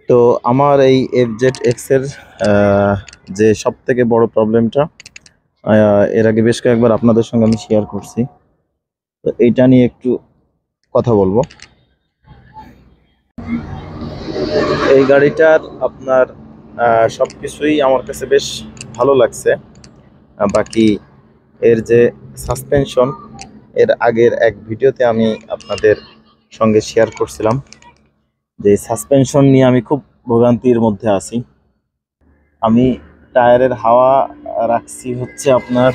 তো আমার এই FZ-X এর যে সবথেকে বড় প্রবলেমটা এর আগে বেশ কয়েকবার আপনাদের সঙ্গে আমি শেয়ার করছি। তো এইটা নিয়ে একটু কথা বলবো। এই গাড়িটার আপনার সবকিছুই আমার কাছে বেশ ভালো লাগছে। বাকি এর যে সাসপেনশন, এর আগের এক ভিডিওতে আমি আপনাদের সঙ্গে শেয়ার করছিলাম যে সাসপেনশন নিয়ে আমি খুব ভোগান্তির মধ্যে আছি। আমি টায়ারের হাওয়া রাখছি হচ্ছে আপনার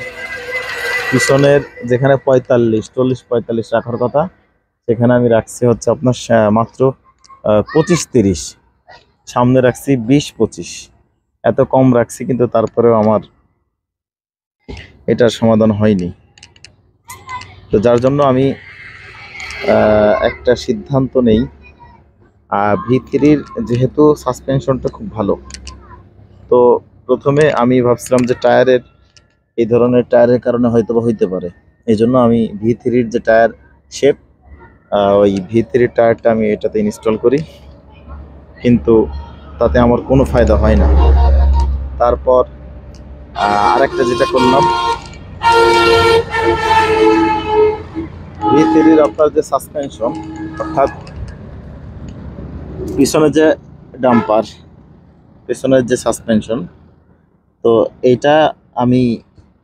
পিছনের যেখানে 40-45 রাখার কথা, সেখানে আমি রাখছি হচ্ছে আপনার মাত্র 25-30, সামনে রাখছি 20-25, এত কম রাখছি, কিন্তু তারপরেও আমার এটার সমাধান হয়নি। তো যার জন্য আমি একটা সিদ্ধান্ত নেই। V3-র যেহেতু সাসপেনশনটা খুব ভালো, তো প্রথমে আমি ভাবছিলাম যে টায়ারের এই ধরনের টায়ারের কারণে হয়তো হইতে পারে, এই জন্য আমি V3-র যে টায়ার শেপ, ওই V3-র টায়ারটা আমি এটাতে ইনস্টল করি, কিন্তু তাতে আমার কোনো ফায়দা হয় না। তারপর আরেকটা যেটা করলাম, V3-র আপনার যে সাসপেনশন, অর্থাৎ পিছনে যে ডাম্পার, পেছনের যে সাসপেনশন, তো এইটা আমি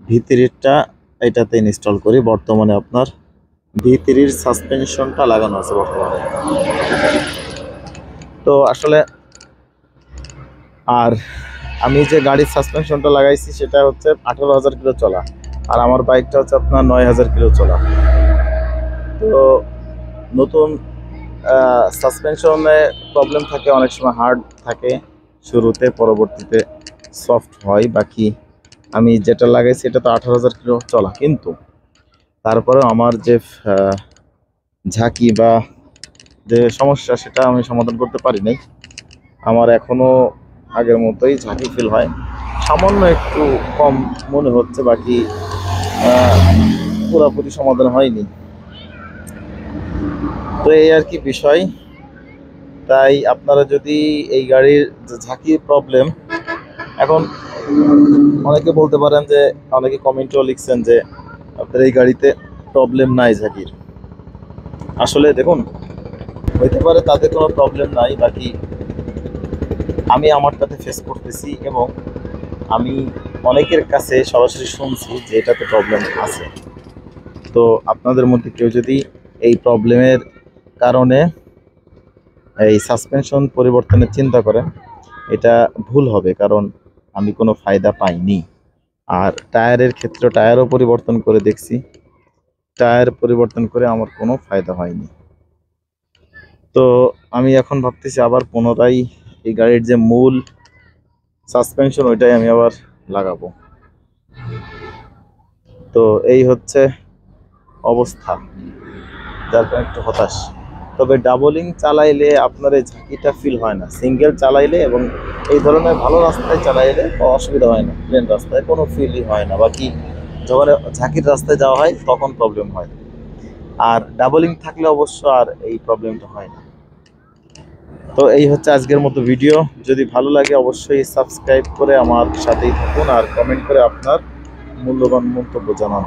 V3-টা এটাতে ইনস্টল করি। বর্তমানে আপনার V3-র সাসপেনশনটা লাগানো আছে বর্তমানে। তো আসলে আর আমি যে গাড়ির সাসপেনশনটা লাগাইছি সেটা হচ্ছে 18,000 কিলো চলা, আর আমার বাইকটা হচ্ছে আপনার 9,000 কিলো চলা। তো নতুন সাসপেনশনে প্রবলেম থাকে, অনেক সময় হার্ড থাকে শুরুতে, পরবর্তীতে সফট হয়। বাকি আমি যেটা লাগাইছি এটা তো 18,000 কিলো চলা, কিন্তু তারপরেও আমার যে ঝাঁকি বা যে সমস্যা, সেটা আমি সমাধান করতে পারি নাই। আমার এখনও আগের মতোই ঝাঁকি ফিল হয়, সামান্য একটু কম মনে হচ্ছে, বাকি পুরোপুরি সমাধান হয়নি। তো এই আর কি বিষয়। তাই আপনারা যদি এই গাড়ির যে ঝাঁকির প্রবলেম, এখন অনেকে বলতে পারেন যে, অনেকে কমেন্টেও লিখছেন যে আপনার এই গাড়িতে প্রবলেম নাই ঝাঁকির। আসলে দেখুন, হইতে পারে তাদের কোনো প্রবলেম নাই, বাকি আমি আমারটাতে ফেস করতেছি, এবং আমি অনেকের কাছে সরাসরি শুনছি যে এটাতে প্রবলেম আছে। তো আপনাদের মধ্যে কেউ যদি এই প্রবলেমের কারণে এই সাসপেনশন পরিবর্তনের চিন্তা করেন, এটা ভুল হবে, কারণ আমি কোনো ফায়দা পাইনি। আর টায়ারের ক্ষেত্রে টায়ারও পরিবর্তন করে দেখছি, টায়ার পরিবর্তন করে আমার কোনো ফায়দা হয়নি। তো আমি এখন ভাবতেছি আবার পুনরায় এই গাড়ির যে মূল সাসপেনশন, ওইটাই আমি আবার লাগাবো। তো এই হচ্ছে অবস্থা, যার কারণে একটু হতাশ। তবে ডাবলিং চালাইলে আপনার এই ঝাঁকিটা ফিল হয় না, সিঙ্গেল চালাইলে এবং এই ধরনের ভালো রাস্তায় চালাইলে অসুবিধা হয় না, প্লেন রাস্তায় কোনো ফিলই হয় না। বাকি যখন ঝাঁকির রাস্তায় যাওয়া হয় তখন প্রবলেম হয়, আর ডাবলিং থাকলে অবশ্য আর এই প্রবলেমটা হয় না। তো এই হচ্ছে আজকের মতো ভিডিও। যদি ভালো লাগে অবশ্যই সাবস্ক্রাইব করে আমার সাথেই থাকুন, আর কমেন্ট করে আপনার মূল্যবান মন্তব্য জানান।